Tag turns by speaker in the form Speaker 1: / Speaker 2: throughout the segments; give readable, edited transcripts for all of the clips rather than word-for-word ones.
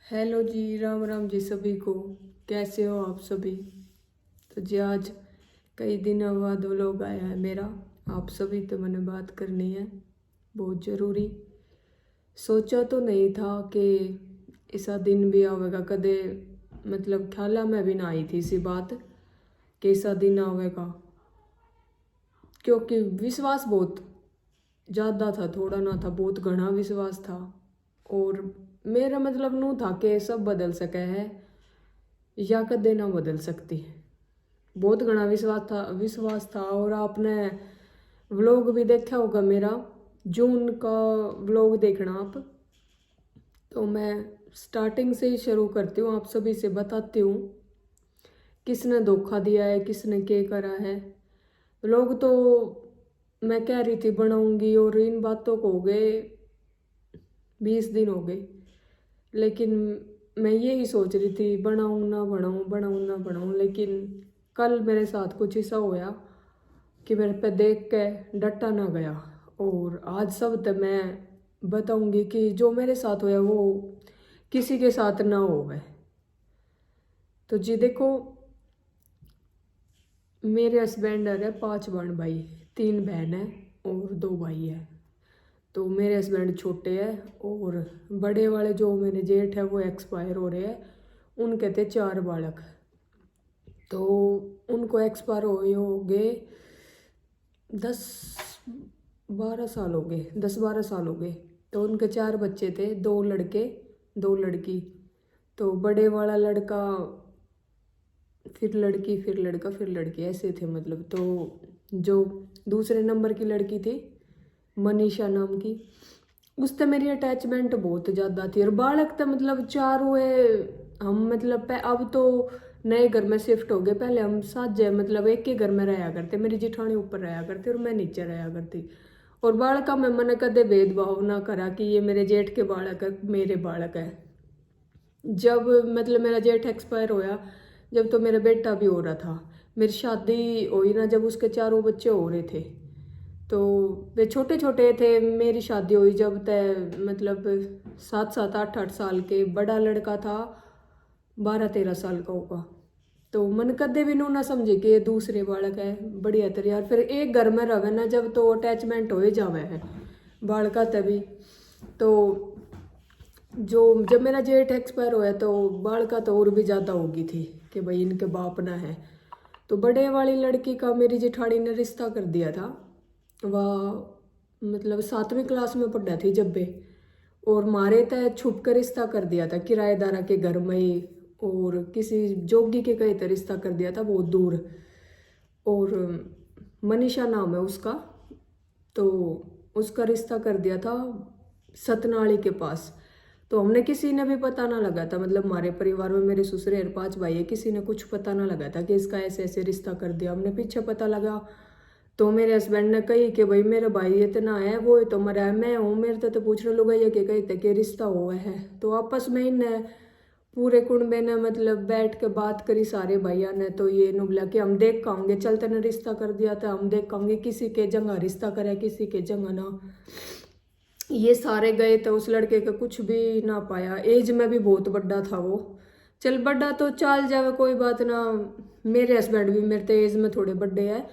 Speaker 1: Hello जी, राम राम जी सभी को। कैसे हो आप सभी। तो जी आज कई दिनों बाद व्लॉग आया है मेरा। आप सभी तो मैंने बात करनी है, बहुत ज़रूरी। सोचा तो नहीं था कि ऐसा दिन भी आवेगा कदे, मतलब ख्याल में भी ना आई थी इसी बात कि ऐसा दिन आवेगा, क्योंकि विश्वास बहुत ज़्यादा था, थोड़ा ना था, बहुत घना विश्वास था। और मेरा मतलब नू था कि सब बदल सके है या कदे ना बदल सकती। बहुत घना विश्वास था। और आपने व्लॉग भी देखा होगा मेरा, जून का व्लॉग देखना आप। तो मैं स्टार्टिंग से ही शुरू करती हूँ, आप सभी से बताती हूँ किसने धोखा दिया है, किसने क्या करा है। व्लॉग तो मैं कह रही थी बनाऊंगी, और इन बातों को हो गए 20 दिन हो गए, लेकिन मैं यही सोच रही थी बनाऊँ ना बनाऊँ, बनाऊँ ना बनाऊँ। लेकिन कल मेरे साथ कुछ ऐसा होया कि मेरे पे देख के डटा ना गया। और आज सब तक मैं बताऊंगी कि जो मेरे साथ होया वो किसी के साथ ना होवे। तो जी देखो, मेरे हस्बैंड है 5 बहन भाई, 3 बहन है और 2 भाई है। तो मेरे हस्बैंड छोटे हैं और बड़े वाले जो मेरे जेठ है वो एक्सपायर हो रहे हैं। उनके थे 4 बालक, तो उनको एक्सपायर हो गए 10-12 साल हो गए, 10-12 साल हो गए। तो उनके 4 बच्चे थे, 2 लड़के 2 लड़की। तो बड़े वाला लड़का, फिर लड़की, फिर लड़का, फिर लड़की, ऐसे थे मतलब। तो जो दूसरे नंबर की लड़की थी मनीषा नाम की, उससे मेरी अटैचमेंट बहुत ज़्यादा थी। और बालक तो मतलब 4 हुए हम, मतलब अब तो नए घर में शिफ्ट हो गए। पहले हम साझे मतलब एक ही घर में रहा करते, मेरी जिठानी ऊपर रहा करती और मैं नीचे रहा करती। और बालका में मैंने कदे भेदभाव ना करा कि ये मेरे जेठ के बालक है, मेरे बालक है। जब मतलब मेरा जेठ एक्सपायर होया, जब तो मेरा बेटा भी हो रहा था, मेरी शादी हुई ना, जब उसके 4 बच्चे हो रहे थे। तो वे छोटे छोटे थे, मेरी शादी हुई जब तय मतलब 7-7, 8-8 साल के। बड़ा लड़का था 12-13 साल का होगा। तो मन कदे भी नू ना समझे कि ये दूसरे बालक है, बढ़िया तरह यार। फिर एक घर में रहे ना जब, तो अटैचमेंट हो जावे है बालका तभी। तो जो जब मेरा जेठ एक्सपायर हुआ तो बालका तो और भी ज़्यादा होगी थी कि भाई इनके बाप ना है। तो बड़े वाली लड़की का मेरी जेठानी ने रिश्ता कर दिया था। वह मतलब 7वीं क्लास में पढ़ा थी जब भी, और मारे तय छुप कर रिश्ता कर दिया था किराएदारा के घर में ही। और किसी जोगी के कहीं तो रिश्ता कर दिया था बहुत दूर। और मनीषा नाम है उसका। तो उसका रिश्ता कर दिया था सतनाली के पास। तो हमने किसी ने भी पता ना लगा था, मतलब हमारे परिवार में मेरे ससुरे 5 भाई है, किसी ने कुछ पता ना लगा था कि इसका ऐसे ऐसे रिश्ता कर दिया। हमने पीछे पता लगा तो मेरे हस्बैंड ने कही कि भाई मेरा भाई इतना है, वो तो मरा है, मैं हूँ, मेरे तो पूछने लोग ये कि कही थे कि रिश्ता हुआ है। तो आपस में इन्हें पूरे कुंबे ने मतलब बैठ के बात करी सारे भैया ने। तो ये नु बोला कि हम देख कांगे, चलते ने रिश्ता कर दिया था, हम देख कांगे किसी के जगह रिश्ता करे, किसी के जगह ना। ये सारे गए तो उस लड़के का कुछ भी ना पाया। एज में भी बहुत बड़ा था वो। चल बड़ा तो चल जावे, कोई बात ना। मेरे हस्बैंड भी मेरे तो एज में थोड़े बड़े हैं,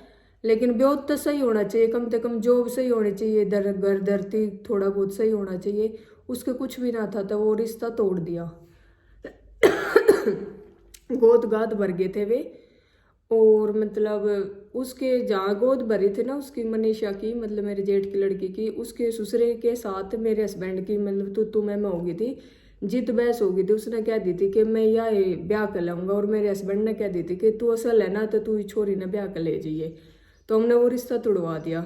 Speaker 1: लेकिन ब्योह तो सही होना चाहिए, कम से कम जॉब सही होनी चाहिए, दर घर धरती थोड़ा बहुत सही होना चाहिए। उसके कुछ भी ना था तो वो रिश्ता तोड़ दिया। गोद गाद भर गए थे वे। और मतलब उसके जहाँ गोद भरी थी ना उसकी, मनीषा की, मतलब मेरे जेठ की लड़की की, उसके ससुरे के साथ मेरे हस्बैंड की मतलब तू मैं होगी थी, जिद बहस होगी थी। उसने कह दी थी कि मैं यह ब्याह कर लूँगा, और मेरे हस्बैंड ने कह दी थी कि तू असल है ना तो तू छोरी ने ब्याह कर ले जाइए। तो हमने वो रिश्ता तुड़वा दिया।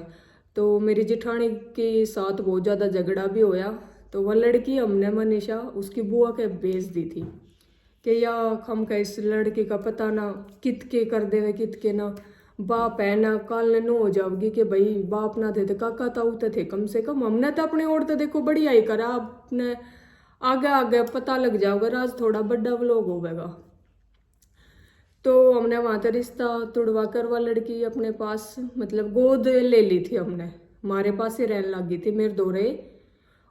Speaker 1: तो मेरी जेठानी के साथ बहुत ज़्यादा झगड़ा भी होया। तो वह लड़की हमने मनीषा उसकी बुआ के भेज दी थी कि या हम का इस लड़के का पता ना कित के कर देवे, कित के ना। बाप है ना, काल ने नो हो जाओगी कि भाई बाप ना थे तो काका ताऊ तो थे कम से कम। हमने तो अपने ओर तो देखो बढ़िया ही करा, आपने आगे आगे पता लग जाओगे, राज थोड़ा बड़ा लोग होगा। तो हमने वहां तो रिश्ता तुड़वा कर वह लड़की अपने पास मतलब गोद ले ली थी हमने, हमारे पास ही रहने लगी थी मेरे दोरे।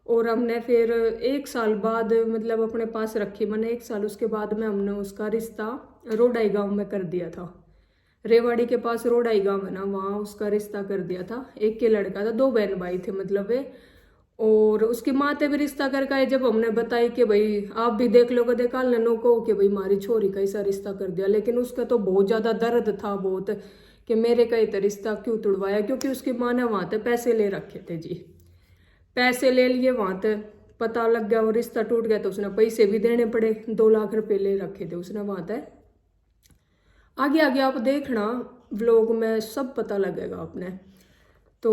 Speaker 1: और हमने फिर 1 साल बाद मतलब अपने पास रखी मैंने 1 साल, उसके बाद में हमने उसका रिश्ता रोडाई गांव में कर दिया था। रेवाड़ी के पास रोडाई गांव है ना, वहाँ उसका रिश्ता कर दिया था। एक के लड़का था, 2 बहन भाई थे मतलब वे। और उसकी माँ ते भी रिश्ता करके आए। जब हमने बताई कि भाई आप भी देख लो, कदे काल ने नो कहो कि भाई हमारी छोरी का ऐसा रिश्ता कर दिया, लेकिन उसका तो बहुत ज़्यादा दर्द था बहुत कि मेरे कई तो रिश्ता क्यों तुड़वाया, क्योंकि उसकी माँ ने वहाँ ते पैसे ले रखे थे जी। पैसे ले लिए वहाँ ते, पता लग गया वो रिश्ता टूट गया तो उसने पैसे भी देने पड़े। 2 लाख रुपए ले रखे थे उसने वहाँ ते। आगे आगे आप देखना व्लॉग में सब पता लगेगा आपने। तो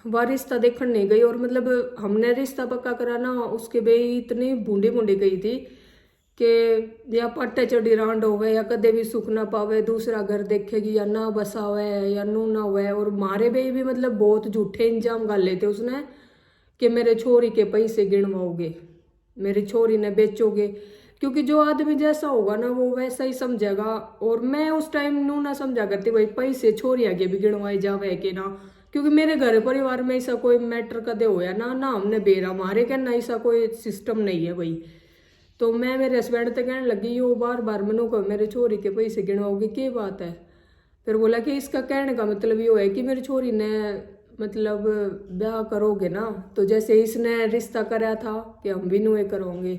Speaker 1: वह रिश्ता देखने नहीं गई, और मतलब हमने रिश्ता पक्का करा ना, उसके बे इतनी बूंदी बूंदी गई थी कि या पट्टे चढ़ी रांड होवे या कदे भी सुख ना पावे, दूसरा घर देखेगी या ना बसावे या नू ना हुए। और मारे बे भी मतलब बहुत झूठे इंजाम गाले थे उसने कि मेरे छोरी के पैसे गिनवाओगे, मेरी छोरी ने बेचोगे, क्योंकि जो आदमी जैसा होगा ना वो वैसा ही समझेगा। और मैं उस टाइम नू ना समझा करती भाई पैसे छोरी आगे भी गिनवाए जावे कि ना, क्योंकि मेरे घर परिवार में ऐसा कोई मैटर कदे होया ना, ना हमने बेरा मारे क्या ना, ऐसा कोई सिस्टम नहीं है भाई। तो मैं मेरे हस्बैंड तक कहने लगी यो बार बार मनो को मेरे छोरी के पैसे गिनवाओगे, क्या बात है। फिर बोला कि इसका कहने का मतलब ये है कि मेरी छोरी ने मतलब ब्याह करोगे ना, तो जैसे इसने रिश्ता कराया था कि हम भी नुए करोगे।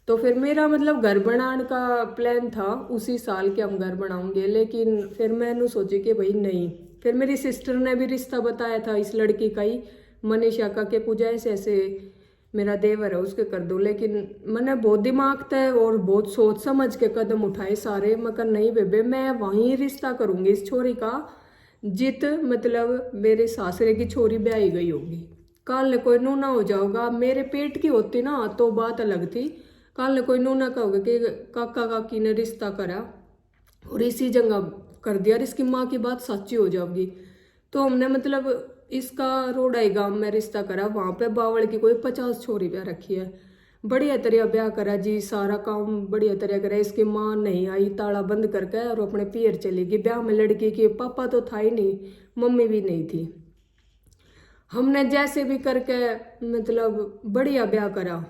Speaker 1: तो फिर मेरा मतलब घर बनाने का प्लान था उसी साल के हम घर बनाऊंगे, लेकिन फिर मैंने सोची कि भाई नहीं। फिर मेरी सिस्टर ने भी रिश्ता बताया था इस लड़की का ही, मनीषा का, के पूजा ऐसे ऐसे मेरा देवर है उसके कर दो। लेकिन मैंने बहुत दिमाग तय और बहुत सोच समझ के कदम उठाए सारे। मैं कर नहीं बेबे, मैं वहीं रिश्ता करूंगी इस छोरी का जित मतलब मेरे सासरे की छोरी ब्याही गई होगी। कल कोई नूना हो जाओगा, मेरे पेट की होती ना तो बात अलग थी। कल कोई नूना कहोगे कि काका काकी ने रिश्ता करा और इसी जगह कर दिया और इसकी माँ की बात सच्ची हो जाएगी। तो हमने मतलब इसका रोडाई गांव में रिश्ता करा, वहाँ पे बावल की कोई 50 छोरी ब्याह रखी है। बढ़िया तरह ब्याह करा जी, सारा काम बढ़िया तरह करा। इसकी माँ नहीं आई, ताला बंद करके और अपने पियर चली गई। ब्याह में लड़की के पापा तो था ही नहीं, मम्मी भी नहीं थी। हमने जैसे भी करके मतलब बढ़िया ब्याह करा।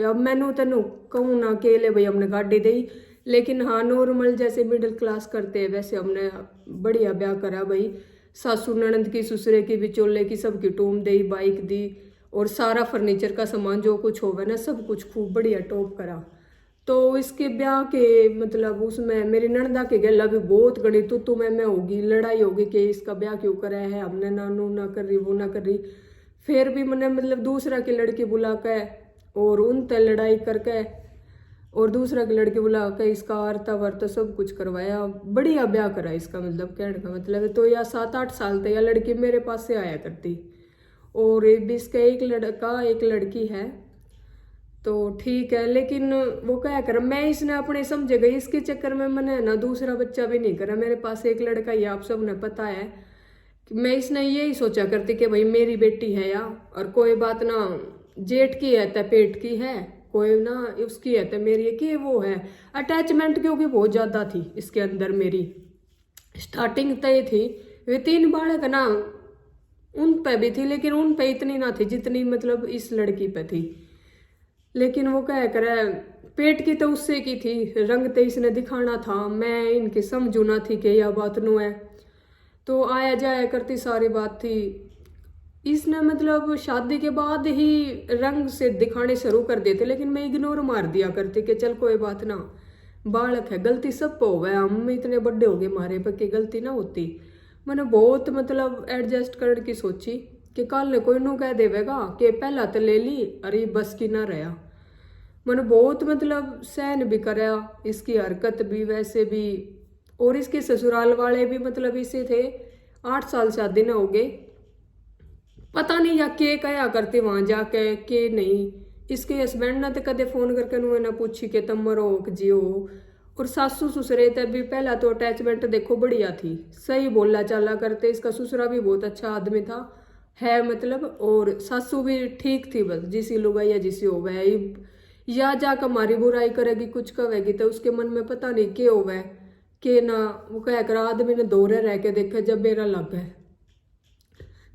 Speaker 1: अब मैनू तेनू कहूँ ना के ले भाई हमने गाड़ी दी, लेकिन हाँ नॉर्मल जैसे मिडिल क्लास करते हैं वैसे हमने बढ़िया ब्याह करा भाई। सासू ननद की, ससुरे की, बिचोले की, सबकी टूम दी, बाइक दी, और सारा फर्नीचर का सामान जो कुछ होगा ना सब कुछ खूब बढ़िया टॉप करा। तो इसके ब्याह के मतलब उसमें मेरी ननदा के गला भी बहुत गणी तू मैं होगी, लड़ाई होगी कि इसका ब्याह क्यों करा है, हमने नानू ना कर रही वो ना कर रही। फिर भी मैंने मतलब दूसरा की लड़की बुला के और उन तय लड़ाई करके और दूसरा की लड़की बुला के इसका आरता वार्ता सब कुछ करवाया, बढ़िया ब्याह करा इसका। मतलब कहने का मतलब है तो या 7-8 साल तक यह लड़की मेरे पास से आया करती। और इसका एक लड़का एक लड़की है तो ठीक है, लेकिन वो क्या कर मैं इसने अपने समझे गई, इसके चक्कर में मैंने ना दूसरा बच्चा भी नहीं करा। मेरे पास एक लड़का ही आप सबने पता है कि मैं इसने यही सोचा करती कि भाई मेरी बेटी है या, और कोई बात ना जेठ की है तो पेट की है, कोई ना उसकी है तो मेरी की वो है। अटैचमेंट क्योंकि बहुत ज़्यादा थी इसके अंदर मेरी, स्टार्टिंग तय थी। वे 3 बालक ना उन पे भी थी, लेकिन उन पे इतनी ना थी जितनी मतलब इस लड़की पे थी। लेकिन वो क्या करे, पेट की तो उससे की थी, रंग तो इसने दिखाना था, मैं इनकी समझू ना थी कि यह बात नो है। तो आया जाया करती सारी बात थी। इसने मतलब शादी के बाद ही रंग से दिखाने शुरू कर देते, लेकिन मैं इग्नोर मार दिया करती कि चल कोई बात ना, बालक है, गलती सब पे हो गया, हम इतने बड़े हो गए मारे पर की गलती ना होती। मैंने बहुत मतलब एडजस्ट करने की सोची कि कल ने कोई नू कह देवेगा कि पहला तो ले ली, अरे बस की ना रहा। मैंने बहुत मतलब सहन भी कराया इसकी हरकत भी वैसे भी। और इसके ससुराल वाले भी मतलब इसे थे, 8 साल शादी ना हो गए, पता नहीं या के कया करते वहां जाके के नहीं। इसके हस्बैंड ने तो कदे फोन करके नुए ना पूछी कि तम मरो जियो। और सासू ससुरे तभी पहला तो अटैचमेंट देखो बढ़िया थी, सही बोला चाला करते। इसका ससुरा भी बहुत अच्छा आदमी था है मतलब, और सासू भी ठीक थी, बस जिसी लुगाई या जिसी हो गए या जाकर हमारी बुराई करेगी कुछ कहेगी तो उसके मन में पता नहीं क्या हो गए कि ना। वो कह कर आदमी ने दौरे रह के देखे जब मेरा लग है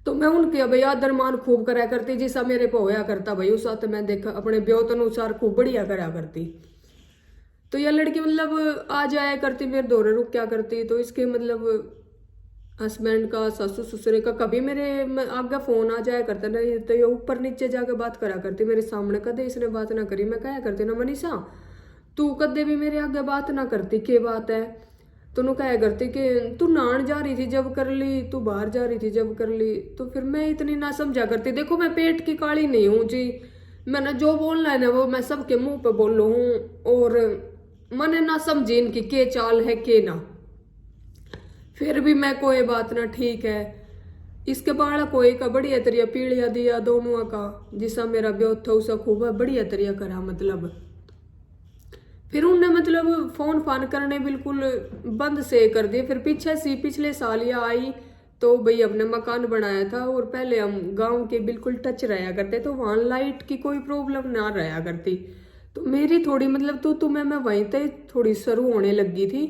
Speaker 1: तो मैं उनके भाई आदर मान खूब करा करती, जिसा मेरे पे होया करता भाई उस साथ मैं देखा अपने ब्योत अनुसार खूब बढ़िया करा करती। तो यह लड़की मतलब आ जाया करती मेरे दौरे रुक क्या करती, तो इसके मतलब हस्बैंड का सासू ससुरे का कभी मेरे आगे फोन आ जाया करता ना, तो ये ऊपर नीचे जाके बात करा करती मेरे सामने। कदे इसने बात ना करी, मैं कहा करती ना मनीषा तू कदे भी मेरे आगे बात ना करती, के बात है। तो नु कहा करती कि तू नहान जा रही थी जब कर ली, तू बाहर जा रही थी जब कर ली। तो फिर मैं इतनी ना समझा करती, देखो मैं पेट की काली नहीं हूँ जी, मैंने जो बोलना है ना वो मैं सबके मुंह पे बोल हूँ, और मैंने ना समझी इनकी के चाल है के ना। फिर भी मैं कोई बात ना ठीक है। इसके बाड़ा कोई का बढ़िया तरिया पीड़िया दिया दोनों का, जिसा मेरा ब्योत था उसा खूब बढ़िया तरिया करा मतलब। फिर उनने मतलब फोन फान करने बिल्कुल बंद से कर दिए। फिर पीछे से पिछले साल या आई तो भाई हमने मकान बनाया था, और पहले हम गांव के बिल्कुल टच रहा करते, तो वहां लाइट की कोई प्रॉब्लम ना रहा करती। तो मेरी थोड़ी मतलब तो तुम्हें मैं वहीं तक थोड़ी शुरू होने लगी थी।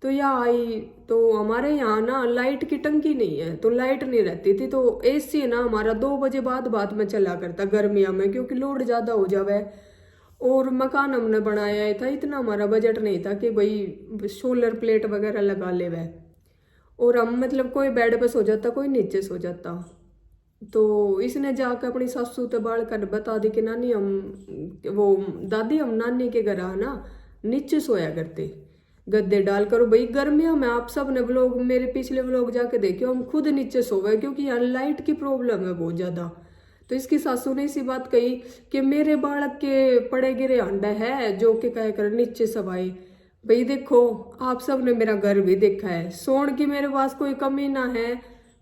Speaker 1: तो यहाँ आई तो हमारे यहाँ ना लाइट की टंकी नहीं है, तो लाइट नहीं रहती थी। तो एसी ना हमारा 2 बजे बाद में चला करता गर्मियों में, क्योंकि लोड ज़्यादा हो जावे। और मकान हमने बनाया था, इतना हमारा बजट नहीं था कि भाई सोलर प्लेट वगैरह लगा ले वह। और हम मतलब कोई बेड पे सो जाता, कोई नीचे सो जाता। तो इसने जाकर अपनी सासू तो बाल कर बता दी कि नानी हम वो दादी हम नानी के घर ना नीचे सोया करते गद्दे डाल करो। भाई गर्मियों में आप सब ने व्लॉग मेरे पिछले व्लॉग जाके देखियो, हम खुद नीचे सोवे क्योंकि यहाँ लाइट की प्रॉब्लम है बहुत ज़्यादा। तो इसकी सासू ने इसी बात कही कि मेरे बालक के पड़े गिरे अंडा है जो कि कह कर नीचे सवाई। भाई देखो आप सब ने मेरा घर भी देखा है, सोने की मेरे पास कोई कमी ना है,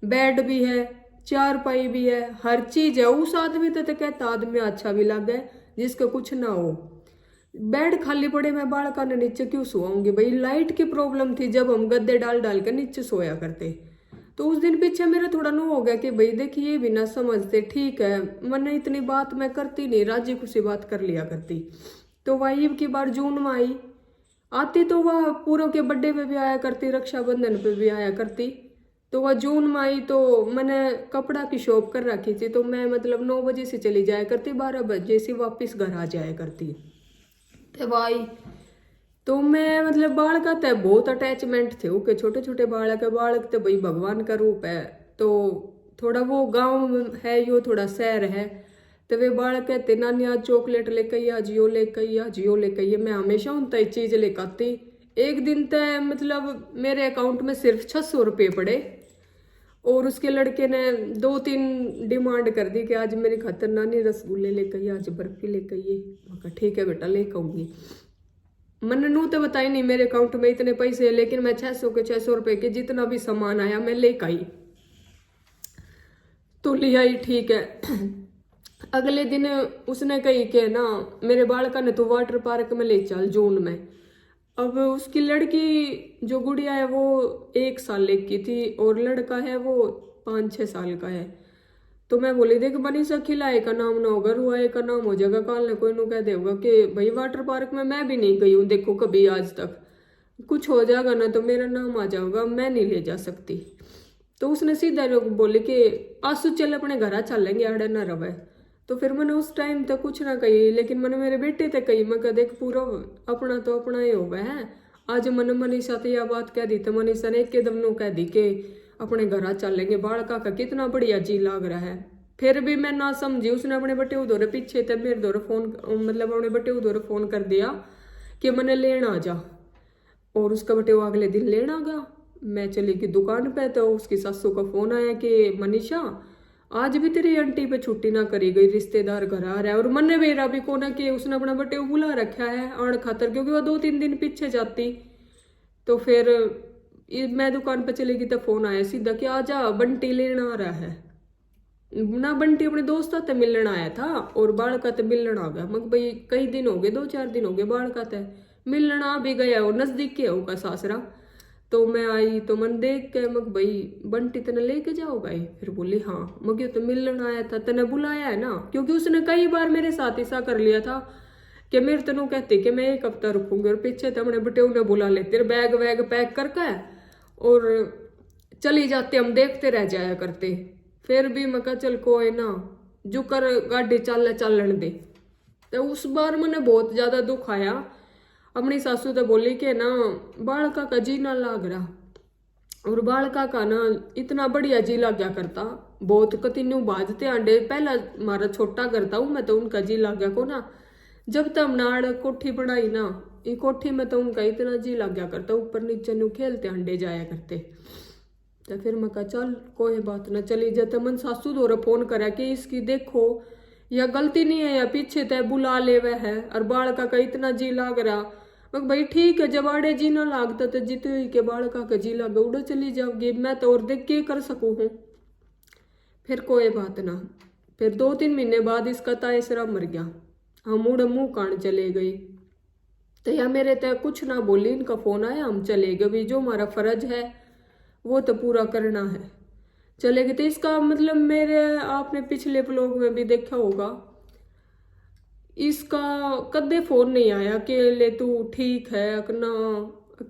Speaker 1: बेड भी है, चारपाई भी है, हर चीज है। उस आदमी तो कहता आदमी अच्छा भी लगे जिसका कुछ ना हो। बेड खाली पड़े मैं बालका ने नीचे क्यों सोऊंगी। भाई लाइट की प्रॉब्लम थी जब हम गद्दे डाल डाल कर नीचे सोया करते। तो उस दिन पीछे मेरा थोड़ा नो हो गया कि भाई देखिए ये भी ना समझते, ठीक है मैंने इतनी बात मैं करती नहीं, राजी खुशी बात कर लिया करती। तो वाइब की बार जून में आई, आती तो वह पूरों के बर्थडे पे भी आया करती, रक्षाबंधन पे भी आया करती। तो वह जून में आई तो मैंने कपड़ा की शॉप कर रखी थी, तो मैं मतलब 9 बजे से चली जाया करती, 12 बजे से वापस घर आ जाया करती। तो भाई तो मैं मतलब बालक तय बहुत अटैचमेंट थे ओके, छोटे छोटे बालक तो भाई भगवान का रूप है। तो थोड़ा वो गांव है यो थोड़ा शहर है, तो वे बालक कहते नानी आज चॉकलेट लेकर आई, आज यो लेकर आई, आज यो लेकर आई। मैं हमेशा उन तय चीज लेकर आती। एक दिन तय मतलब मेरे अकाउंट में सिर्फ 600 रुपये पड़े, और उसके लड़के ने 2-3 डिमांड कर दी कि आज मेरी खातर नानी रसगुल्ले लेकर आई, आज बर्फी लेकर आई। मैं कहा ठीक है बेटा लेकर आऊंगी। मैंने नू तो बताई नहीं मेरे अकाउंट में इतने पैसे है, लेकिन मैं 600 रुपए के जितना भी सामान आया मैं लेकर आई। तो ले आई ठीक है। अगले दिन उसने कही कि ना मेरे बालका ने तो वाटर पार्क में ले चल जून में। अब उसकी लड़की जो गुड़िया है वो 1 साल की थी, और लड़का है वो 5-6 साल का है। तो मैं बोली देख मनीषा खिलाए का नाम ना होगा, रुआए का नाम हो जाएगा, काल ने कोई नु कह देगा कि भाई वाटर पार्क में मैं भी नहीं गई हूँ देखो कभी आज तक, कुछ हो जाएगा ना तो मेरा नाम आ जाएगा, मैं नहीं ले जा सकती। तो उसने सीधा लोग बोले कि आंसू चल अपने घर चलेंगे आड़े ना रवे। तो फिर मैंने उस टाइम तक कुछ ना कही, लेकिन मैंने मेरे बेटे तक कही, मैं कह देख पूरा अपना तो अपना ही होगा है। आज मैंने मनीषा तो यह बात कह दी, तो मनीषा ने एकदम नो कह दी कि अपने घर चलेंगे, बालका का कितना बढ़िया जी लाग रहा है। फिर भी मैं ना समझी, उसने अपने बटे उधोरे पीछे थे मेरे दौरे फोन मतलब अपने बटे उधोरे फोन कर दिया कि मैंने लेना आ जा, और उसका बटे वो अगले दिन लेना आ गया। मैं चली गई दुकान पे, तो उसकी सासू का फोन आया कि मनीषा आज भी तेरी आंटी पे छुट्टी ना करी गई, रिश्तेदार घर आ रहा है। और मन मेरा भी को ना कि उसने अपना बटे बुला रखा है आड़ खातर, क्योंकि वह 2-3 दिन पीछे जाती। तो फिर मैं दुकान पे चली गई तो फोन आया सीधा कि आजा बंटी लेना आ रहा है ना। बंटी अपने दोस्त से मिलन आया था और बालका ते मिलन आ गया। मगर भाई कई दिन हो गए, 2-4 दिन हो गए बालका ते मिलन आ भी गया, और नजदीक के होगा सासरा। तो मैं आई तो मन देख के मग भाई बंटी तेने लेके जाओ भाई। फिर बोली हाँ। मगे तो मिलन आया था, तेने बुलाया है ना, क्योंकि उसने कई बार मेरे साथ ऐसा कर लिया था कि मेरे तेनों कहती कि मैं 1 हफ्ता रुकूंगी, और पीछे तो अपने बेटे उन्हें बुला लेते, तेरे बैग वैग पैक करके और चली जाते, हम देखते रह जाया करते। फिर भी मैं कहा चल कोई ना, जो कर गाड़ी चलन दे। तो उस बार मैंने बहुत ज्यादा दुख आया। अपनी सासू तो बोली कि ना बालका का जी ना लाग रहा, और बालका का ना इतना बढ़िया जी लग गया करता, बहुत कतिन्यू बाजते आंडे। पहला मारा छोटा करता हूँ मैं, तो उनका जी लग गया को ना। जब तक नाड़ कोठी बनाई ना, ये कोठी में तो उनका इतना जी लग गया करता, ऊपर नीचे न्यू खेलते अंडे जाया करते। तो फिर मैं कहा चल कोई बात ना, चली जाते। मन सासू दौरे फोन करा कि इसकी देखो या गलती नहीं है या पीछे तय बुला ले वह है, और बालका का इतना जी लाग रहा। मैं भाई ठीक है, जब आड़े जी ना लागता तो जित के बालका का जी लागे उड़ो चली जाओगी, मैं तो और देख के कर सकूँ हूँ। फिर कोई बात ना। फिर 2-3 महीने बाद इसका तायसरा मर गया। हम उड़ मुँह कान चले गई। तो या मेरे तय कुछ ना बोली, इनका फोन आया, हम चले गए। भाई जो हमारा फर्ज है वो तो पूरा करना है, चले गए। तो इसका मतलब मेरे आपने पिछले ब्लॉग में भी देखा होगा, इसका कदे फोन नहीं आया कि ले तू ठीक है अपना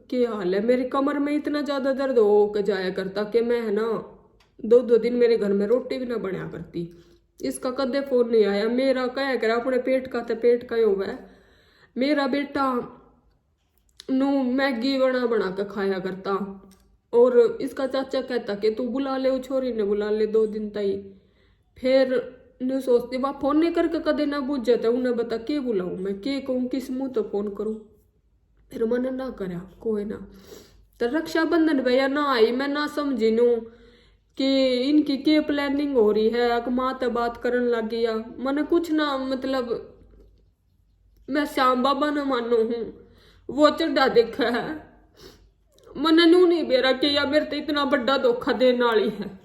Speaker 1: क्या हाल है। मेरी कमर में इतना ज्यादा दर्द हो के जाया करता कि मैं है ना 2-2 दिन मेरे घर में रोटी भी ना बनाया करती। इसका कदे फोन नहीं आया। मेरा क्या करा अपने पेट का, तो पेट का ही हुआ है। मेरा बेटा नू मैगी बना बना के खाया करता, और इसका चाचा कहता कि तू बुला ले, वो छोरी ने बुला ले 2 दिन तई। फिर ने सोचती बा फोन नहीं करके कदे ना बुझ जाता, उन्हें बता के बुलाऊं मैं, के कहूँ, किस मुंह तो फोन करूं। फिर मैंने ना करा कोई ना। तो रक्षाबंधन भैया ना आई, मैं ना समझी नू कि इनकी के प्लानिंग हो रही है। अक माँ तो बात करन लग गया, मैंने कुछ ना मतलब मैं श्याम बाबा न मानो हूँ, वो चढ़ा देखा है। मैंने नू नहीं बेरा कि या मेरे तो इतना बड़ा धोखा देने वाली है।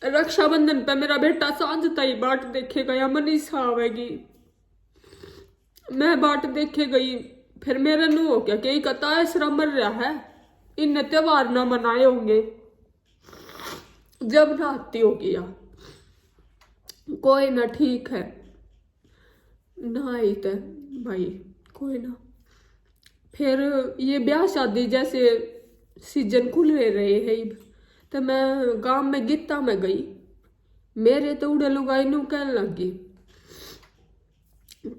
Speaker 1: रक्षाबंधन पे मेरा बेटा सांझ तई बाट देखे गया, मनीषा आवेगी, मैं बाट देखे गई। फिर मेरे नू हो गया कि कता ऐसा मर रहा है, इन त्योहार ना मनाए होंगे। जब राती हो गया कोई ना ठीक है ना आई तो भाई कोई ना। फिर ये ब्याह शादी जैसे सीजन खुल रहे है, तो मैं गांव में गीता में गई। मेरे तो उड़े लुगाई नू कहने लगी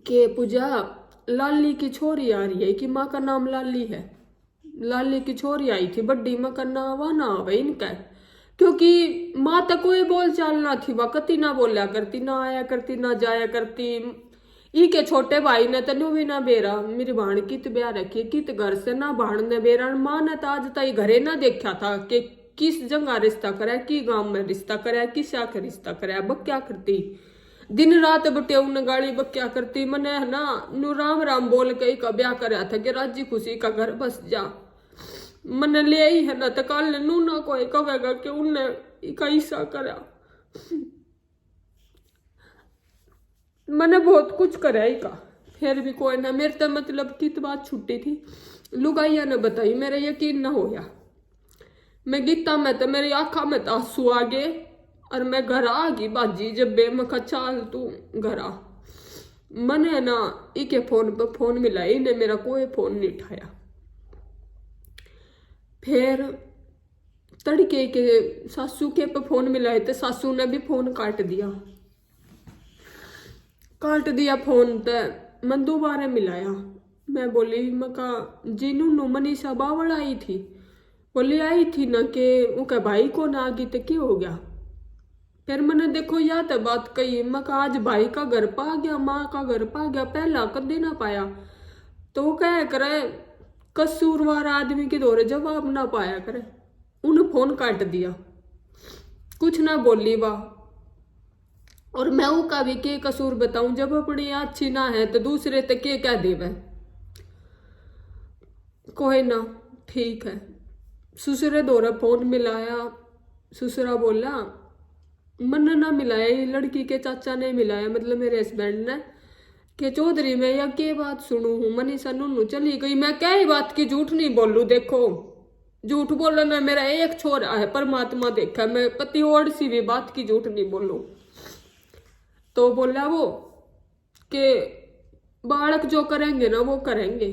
Speaker 1: कि पूजा लाली की छोरी आ रही है, कि माँ का नाम लाली है। लाली की छोरी आई थी बड्डी, माँ का नाम ना आवे इनका, क्योंकि माँ तो कोई बोल चाल ना थी, वह कति ना बोलिया करती, ना आया करती, ना जाया करती। ई के छोटे भाई ने तेनू भी ना बेरा, मेरी भाण कित ब्याह रखी, कित घर से ना भाण ने बेरा। माँ ने तो आज तक घरे ना देखा था कि किस जगह रिश्ता करा, की गांव में रिश्ता करा, किस आके रिश्ता करा। बक क्या करती दिन रात बटे उन गाड़ी बक क्या करती। मैंने है ना नू राम राम बोल के का ब्याह कराया था कि राजी खुशी का घर बस जा। मैंने ले आई है ना, तो कल नू ना कोई कहेगा कि उनने का ईसा करा। मैंने बहुत कुछ करा ही का, फिर भी कोई ना। मेरे तो मतलब कित बात छुट्टी थी, लुगाइया ने बताई, मेरा यकीन ना होया। मैं गीता में तो मेरी आंखा में तो आंसू आ गए, और मैं घर आ गई बाजी जब बे मखा चाल तू घर आ। मैंने ना इके फोन पर फोन मिला, इन्हें मेरा कोई फोन नहीं उठाया। फिर तड़के के सासू के पे फोन मिलाए, तो सासू ने भी फोन काट दिया फोन। तो मैं दोबारा मिलाया, मैं बोली मका जीनू नु मनीषा बावड़ आई थी, बोली आई थी ना कि उनका भाई को ना आ गई तो क्या हो गया। फिर मैंने देखो या तो बात कही, मका आज भाई का घर पा गया, माँ का घर पा गया, पहला कदे ना पाया। तो वो कह करे कसूरवार आदमी के दौरे जवाब ना पाया करे। उन फोन काट दिया, कुछ ना बोली वाह। और मैं का भी के कसूर बताऊं, जब अपनी अच्छी ना है तो दूसरे तक के कह देवे। कोई ना ठीक है। ससुरे दौरा फोन मिलाया, ससुरा बोला मन ना मिलाया, ये लड़की के चाचा ने मिलाया, मतलब मेरे हस्बैंड ने, कि चौधरी मैं या के बात सुनू हूँ, मनीषा नूनू चली गई। मैं क्या ही बात की झूठ नहीं बोलू, देखो झूठ बोलना मेरा एक छोरा है, परमात्मा देखा, मैं पति और सी भी बात की झूठ नहीं बोलू। तो बोला वो कि बालक जो करेंगे ना वो करेंगे,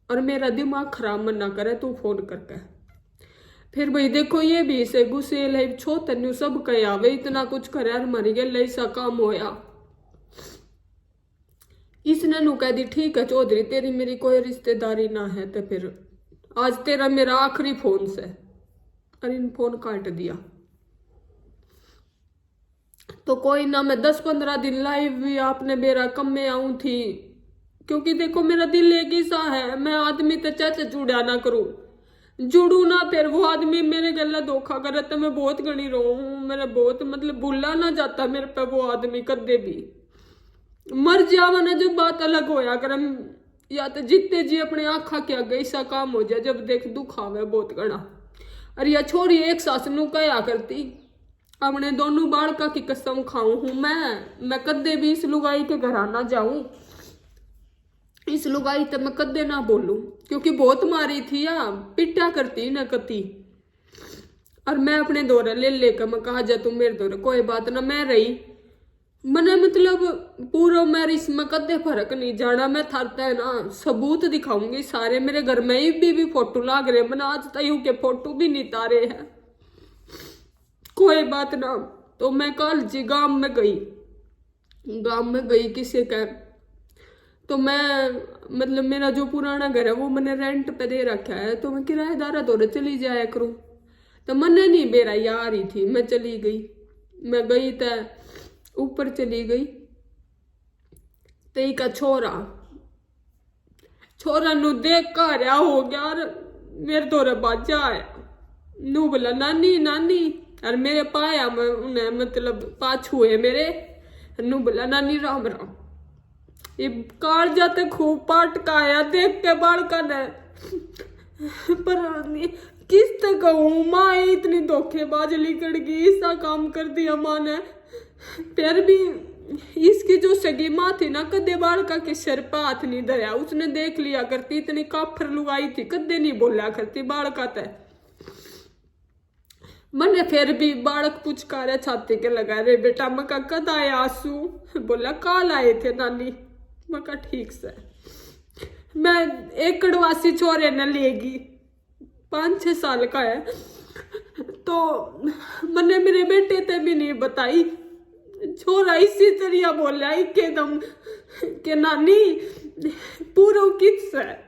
Speaker 1: और मेरा दिमाग खराब मन ना करे तू फोन करके। फिर भाई देखो ये भी इसे गुस्सेल है, छो तन्यू सब कह आवे इतना कुछ करे और मरी गए ऐसा काम होया। इसने नु कह दी ठीक है चौधरी तेरी मेरी कोई रिश्तेदारी ना है, तो फिर आज तेरा मेरा आखिरी फोन से, और इन फोन काट दिया। तो कोई ना, मैं 10-15 दिन लाइव भी आपने मेरा कम में आऊं थी, क्योंकि देखो मेरा दिल एक ही सा है, मैं आदमी तो चाचा जुड़ा ना करूं, जुड़ू ना, फिर वो आदमी मेरे गला धोखा करे तो मैं बहुत गणी रहूं, मेरा बहुत मतलब भूला ना जाता मेरे पे वो आदमी कदे भी। मर जावा ना जब बात अलग होया कर, या तो जीते जी अपने आँखा के आगे ऐसा काम हो जाए जब देख दुख आवे बहुत गणा। और या छोरी एक सास नू कया करती, अपने दोनों बालका की कसम खाऊं हूं मैं कदे भी इस लुगाई के घर आना जाऊं, इस लुगाई तो मैं कदे ना बोलूं, क्योंकि बहुत मारी थी या पिटा करती न कती। और मैं अपने दौरे ले लेकर मैं कहा जा तू मेरे दौरे कोई बात ना, मैं रही मने मतलब पूरा मेरे इसमें कदे फर्क नहीं जाना। मैं थारता है ना सबूत दिखाऊंगी सारे, मेरे घर में ही भी फोटो लाग रहे, मैंने आज तक के फोटो भी नहीं तारे हैं, कोई बात ना। तो मैं कल जी गांव में गई किसी का, तो मैं मतलब मेरा जो पुराना घर है वो मैंने रेंट पे दे रखा है, तो मैं किराएदार दौरे चली जाया करूं। तो मैंने नहीं मेरा यार ही थी, मैं चली गई, मैं गई तो ऊपर चली गई, तई का छोरा नु देख कर हो गया और मेरे दौरे बाजा आया, नू बोला नानी नानी, और मेरे पाया मैं उन्हें मतलब पाछू है मेरे, नू बोला नानी राम राम। ये कार जाते खूब पाटका आया देख के बालका ने, पर किस तक कहूँ माँ इतनी धोखेबाज लिकड़ गई, ऐसा काम कर दिया माँ ने। फिर भी इसकी जो सगी माँ थी ना कदे बालका के सिर पर हाथ नहीं धरा, उसने देख लिया करती, इतनी काफर लुगाई थी कदे नहीं बोला करती बालका ते। मैंने फिर भी बालक पुचकारे छाती के लगा रे बेटा, मैं कद आए आंसू, बोला काल आए थे नानी, मैं कहा ठीक से। मैं एक कड़वासी छोरे ने लेगी 5-6 साल का है, तो मैंने मेरे बेटे ते भी नहीं बताई, छोरा इसी तरह बोला एकदम के नानी पूरा किस है।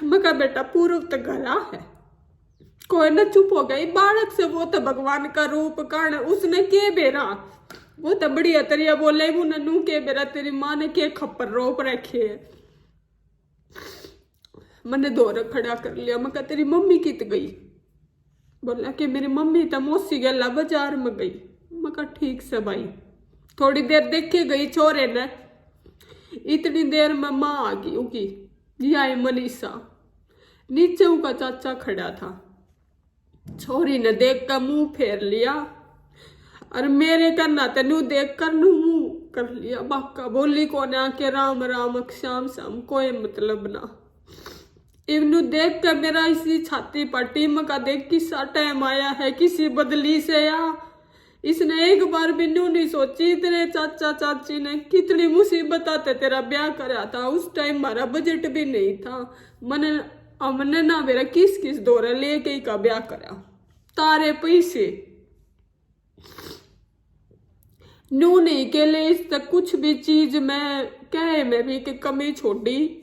Speaker 1: मैं कहा बेटा पूर्व तो गला है, कोई ना चुप हो गई बालक से, वो तो भगवान का रूप कर्ण, उसने के बेरा वो तो बढ़िया तरिया बोले, वो ननू के बेरा तेरी माँ ने के खप्पर रोप रखे है। मैंने दौर खड़ा कर लिया, मैं कहा तेरी मम्मी कित गई, बोला कि मेरी मम्मी तो मौसी गला बाजार में गई। मैं कहा ठीक से भाई, थोड़ी देर देखे गई छोरे ने, इतनी देर में माँ आ गई उकी, यह मनीषा, नीचे उनका चाचा खड़ा था। छोरी ने देख कर मुंह फेर लिया, और मेरे करना तेनू देख कर मुंह कर लिया, बाका बोली कोने आके राम राम श्याम श्याम, कोई मतलब ना। इवनू देख कर मेरा इसी छाती पर टीम का देख किसा टाइम आया है किसी बदली से, या इसने एक बार भी न्यू नहीं सोची तेरे चाचा चाची ने कितनी मुसीबत आते तेरा ब्याह करा था, उस टाइम हमारा बजट भी नहीं था, हमने ना मेरा किस दौरे लेके का ब्याह करा, तारे पैसे न्यू नहीं के लिए इस तक कुछ भी चीज में कहे में भी कि कमी छोड़ी।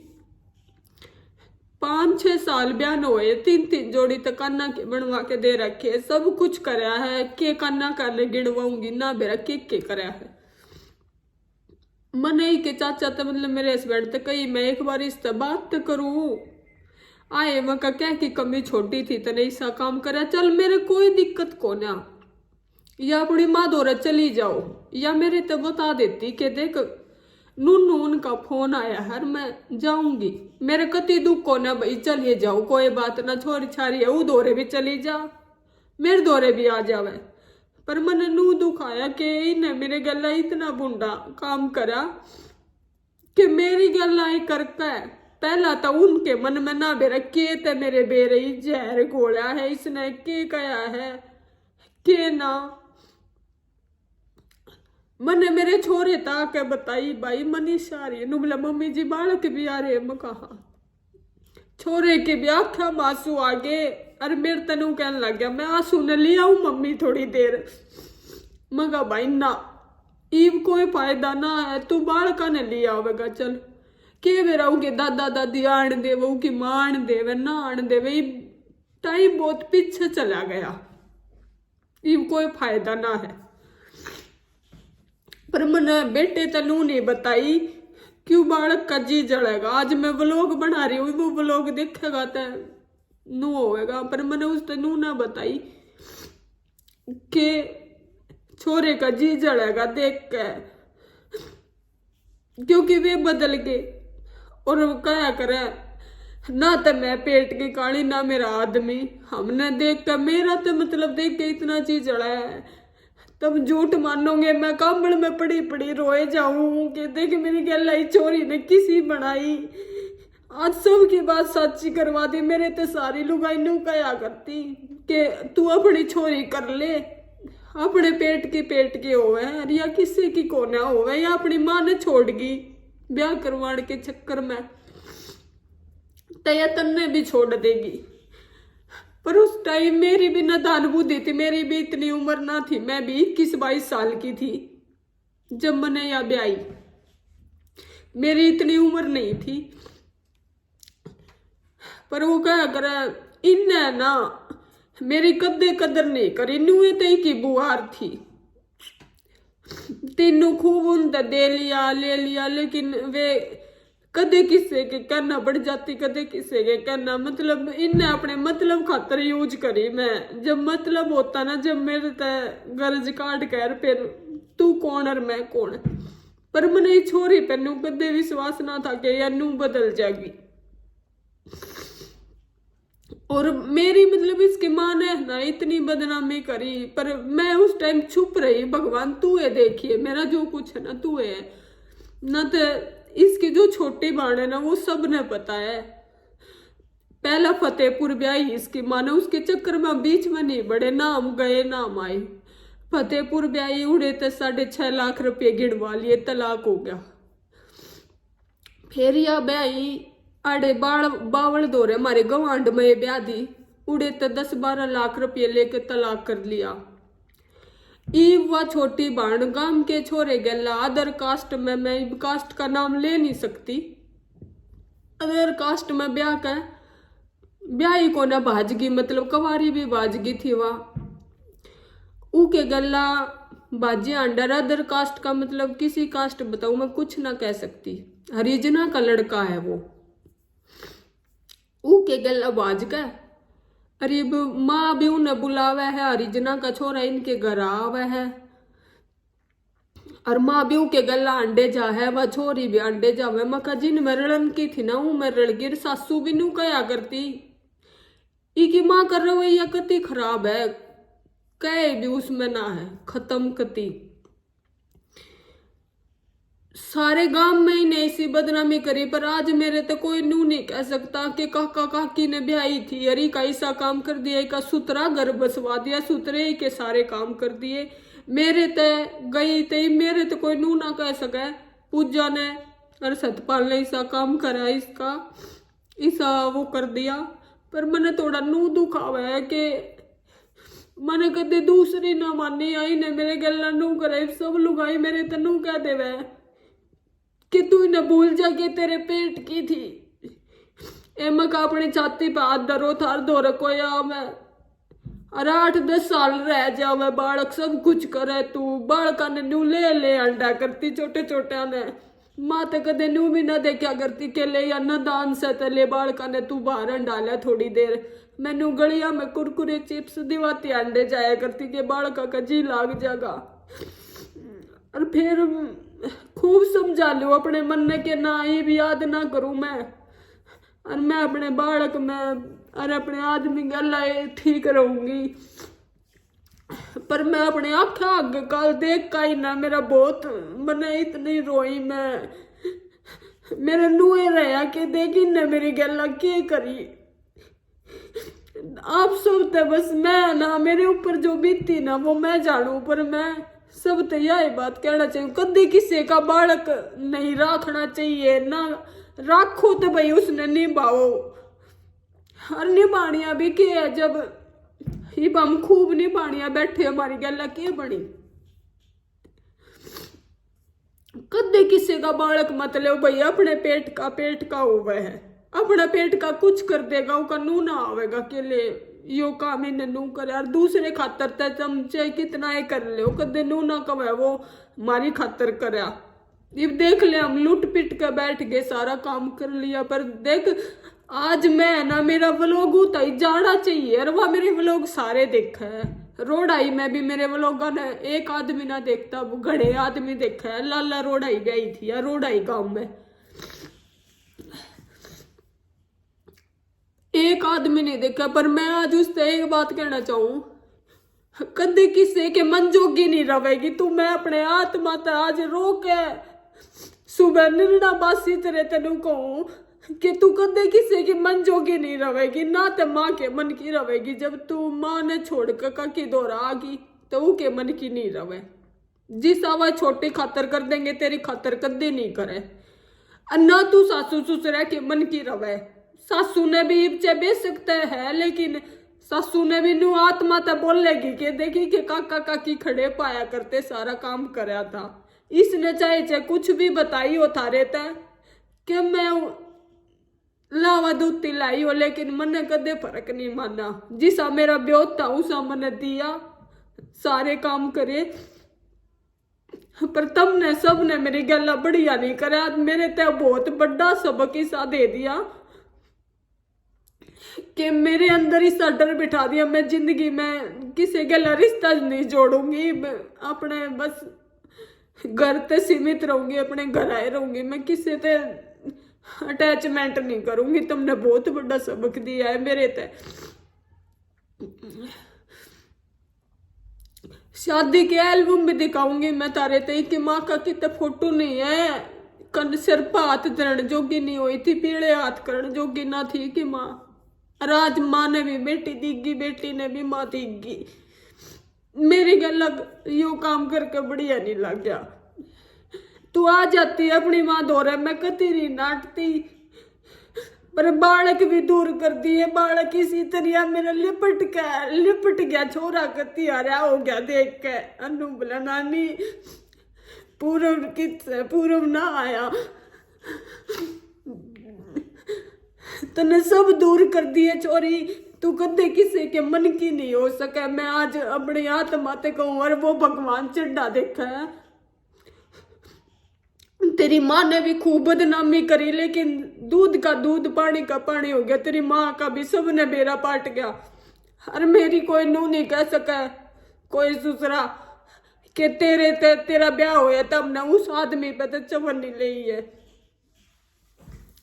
Speaker 1: 5-6 साल ब्याह हुए, 3-3 जोड़ी तक काना के बनवा के दे रखे, सब कुछ कराया है, के काना करने गिनवाऊंगी ना मेरा के कराया है। मन ही के चाचा तो मतलब मेरे हस्बैंड तो कही मैं एक बार इस बात तो करूं, आए मैं क्या की कमी छोटी थी तो नहीं सा काम करा, चल मेरे कोई दिक्कत को ना, या अपनी माँ दौरा चली जाओ, या मेरे तो बता देती कि देख नून का फोन आया है मैं जाऊंगी, मेरे कति दुख को ना भाई चलिए जाओ कोई बात ना, छोरी छारी है वो दौरे भी चली जा, मेरे दौरे भी आ जावे। पर मैंने नू दुखाया कि इन्हें मेरे गला इतना बुंडा काम करा कि मेरी गला ही करका है, पहला तो उनके मन में ना बेरा के ते मेरे बेरे ही जहर घोड़ा है इसने के कया है के ना मने मेरे छोरे ताके बताई भाई मनीषा आ रही है बोला मम्मी जी बालक भी आ रहे मैं कहा छोरे के भी आख्या मासू आगे अरे मेरे तनु कहने लग गया मैं आंसू न ले आऊं मम्मी थोड़ी देर मगा भाई ना ईब कोई फायदा ना है तू बालका ने ले आवेगा चल के मेरा उनके दादा दादी आन देवे उनकी मां आन देवे ना आन देवे टाइम बहुत पीछे चला गया ईब कोई फायदा ना है पर मैंने बेटे तनु नहीं बताई क्यों बालक का जी जलेगा आज मैं व्लॉग बना रही हूँ वो व्लॉग देखेगा तो नू होएगा पर मैंने उस तनु ना बताई कि छोरे का जी जलेगा देख के क्योंकि वे बदल गए और क्या करे ना तो मैं पेट की काली ना मेरा आदमी हमने देख कर मेरा तो मतलब देख के इतना चीज जड़ा है तब झूठ मानोगे मैं कांबड़ में पड़ी पड़ी रोए जाऊं कि देख मेरी गलाई चोरी ने किसी बनाई आज सब की बात सच्ची करवा दी मेरे तो सारी लुगाई नू कया करती कि तू अपनी छोरी कर ले अपने पेट के होवे या किसी की कोना होवे या अपनी मां ने छोड़गी ब्याह करवाने के चक्कर में तया तन्ने भी छोड़ देगी पर उस टाइम मेरी भी नादान बुद्धि थी मेरी भी इतनी उम्र ना थी मैं भी 21-22 साल की थी जब मैंने या ब्याई मेरी इतनी उम्र नहीं थी पर वो क्या करे इन्ने ना मेरी कदे कदर नहीं करी नुए तई की बुआर थी तीनों खूब उनते दे लिया ले लिया लेकिन वे कदे किसे के कहना बढ़ जाती कदे किसे के कहना मतलब इन्हें अपने मतलब खातर यूज करी मैं जब मतलब होता ना जब मेरे ते गरज काट कर फिर तू कौन और मैं कौन पर मैंने छोरी पे नू कदे विश्वास ना था कि यार नू बदल जाएगी और मेरी मतलब इसकी माँ ने ना इतनी बदनामी करी पर मैं उस टाइम छुप रही भगवान तू है देखिए मेरा जो कुछ है ना तू है ना तो इसकी जो छोटी बाण है ना वो सब ने पता है पहला फतेहपुर ब्याही इसकी माँ ने उसके चक्कर में बीच में नहीं बढ़े नाम गए नाम आए फतेहपुर ब्याही उड़े तो 6.5 लाख रुपये गिड़वा लिए तलाक हो गया फिर या ब्याही आड़े बावल दौरे हमारे गवांड में ब्याह दी उड़े तो 10-12 लाख रुपये लेके तलाक कर लिया ईब व छोटी बाण गांव के छोरे गला अदर कास्ट में मैं कास्ट का नाम ले नहीं सकती अदर कास्ट में ब्याह का ब्याही को ना भाजगी मतलब कवारी भी भाजगी थी वह ऊके गला बाजी अंडर अदर कास्ट का मतलब किसी कास्ट बताऊं मैं कुछ ना कह सकती हरिजना का लड़का है वो ऊके गला बाज का अरे माँ भी उन्हें बुलावा है हरिजना का छोरा इनके घर आवा है और माँ भी के गला अंडे जा है वह छोरी भी अंडे जावे मका जिन में रड़न की थी ना वो मैं रड़ गिर सासू भी नू कया करती इकी माँ कर रवैया कति खराब है कहे भी उसमें ना है खत्म कति सारे गांव में ही ने ऐसी बदनामी करी पर आज मेरे तो कोई नू नहीं कह सकता कि काका काकी ने ब्याही थी अरे का ऐसा काम कर दिया का सुतरा घर बसवा दिया सुतरे ही के सारे काम कर दिए मेरे ते गई ते मेरे तो कोई नू ना कह सके पूजा ने और सतपाल ने ऐसा काम करा इसका ऐसा वो कर दिया पर मैंने थोड़ा नू दुखावा है कि मैंने कदे दूसरी ना मानी आई ने मेरे गला नू करे सब लोग आई मेरे तनू कह देवे कि तू न भूल जा के तेरे पेट की थी एमक अपनी छाती पे हाथ धरो थार धो रखो या मैं अरे 8-10 साल रह जावे बालक सब कुछ करे तू बालका ने नू ले अंडा करती छोटे छोटे ने माँ तो कदे नू भी ना देखा करती के ले या न दान से तले बालका ने तू बाहर अंडाला थोड़ी देर मैनू गलिया में कुरकुरे चिप्स दिवाती अंडे जाया करती के बालका का जी लाग जाएगा और फिर खूब समझा लो अपने मन ने के ना ये भी याद ना करूं मैं और मैं अपने बालक में और अपने आदमी गला ठीक रहूंगी पर मैं अपने आँखा आगे कल देख का ही ना मेरा बहुत मैंने इतनी रोई मैं मेरे नुए रहा कि देखी ने मेरी गला के करी। आप सब तो बस मैं ना मेरे ऊपर जो बीती ना वो मैं जानू, पर मैं सब तो यही बात कहना चाहिए, कभी किसी का बालक नहीं रखना चाहिए ना, राखो तो भाई उसने निभाओ। और निभानिया भी के है, जब ही हम खूब निभानिया बैठे हमारी गला के बनी। कदे किसी का बालक मत लो भाई, अपने पेट का हुआ है, अपना पेट का कुछ कर देगा, उसका नू ना आवेगा के लिए यो काम ही नू करे। और दूसरे खातर ते चमचे कितना ही कर ले, कदे नू ना कवे वो हमारी खातर करा। ये देख ले हम लुट पिट के बैठ गए, सारा काम कर लिया, पर देख आज मैं ना मेरा व्लॉग उतना ही जाना चाहिए, और वह मेरे व्लॉग सारे देखा है। रोडाई में भी मेरे व्लॉगा ने एक आदमी ना देखता, वो घड़े आदमी देखा है। लाला रोडाई गई थी या रोडाई गांव में एक आदमी नहीं देखा। पर मैं आज उससे एक बात कहना चाहूं, कदे किसी के मन जोगी नहीं रहेगी तू। मैं अपने आत्मा ते आज रो के सुबह निर्णा बासी तेरे तेनू कहूं कि तू कदे किसी की मन जोगी नहीं रहेगी, ना ते माँ के मन की रहेगी। जब तू माँ ने छोड़ कर काकी दौरा आ गई तो वो के मन की नहीं रहे। जिस आवाज छोटी खातर कर देंगे तेरी खातर कदे नहीं करे। ना तू सासू ससुरा के मन की रवे। सासू ने भी इब्चे बेच सकते है, लेकिन सासू ने भी नू आत्मा तो बोलेगी कि देखी कि काका काकी खड़े पाया करते, सारा काम कराया था। इसने चाहे कुछ भी बताई हो थारे तय कि मैं लावा दूती लाई हो, लेकिन मैंने कदे फर्क नहीं माना। जिसा मेरा ब्योह था उसा मैंने दिया, सारे काम करे, पर तुमने सबने मेरी गला बढ़िया नहीं करा। मेरे ते बहुत बड़ा सबक हिस्सा दे दिया कि मेरे अंदर ही डर बिठा दिया। मैं जिंदगी में किसी गला रिश्ता नहीं जोड़ूंगी, अपने बस घर ते सीमित रहूंगी, अपने घर आए रहूंगी, मैं किसी ते अटैचमेंट नहीं करूंगी। तुमने बहुत बड़ा सबक दिया है मेरे ते। शादी के एल्बम भी दिखाऊंगी मैं तारे ते कि माँ का कितने फोटो नहीं है, कन सिर पर हाथ धरण जोगी नहीं हुई थी, पीड़े हाथ करण जोगी ना थी कि माँ। राज माँ ने भी बेटी दीगी, बेटी ने भी माँ दीगी। मेरी गल यो काम करके बढ़िया नहीं लग गया। तू आ जाती अपनी माँ दौरे, मैं कती नहीं नाटती, पर बालक भी दूर कर दिए। बालक इसी तरह मेरा लिपट गया छोरा कती आ रहा हो गया देख के। अनु बोला नानी पूरब कित पूरब ना आया, तने सब दूर कर दिए चोरी, तू कदे किसी के मन की नहीं हो सके। मैं आज अपने आत्मा ते कहूं, और वो भगवान चढ़ा देखा है। तेरी माँ ने भी खूब बदनामी करी, लेकिन दूध का दूध पानी का पानी हो गया। तेरी माँ का भी सबने बेड़ा पाट गया, और मेरी कोई नू नहीं कह सका कोई दूसरा कि तेरा ब्याह होया तब ने उस आदमी पे तो चवन्नी ली है।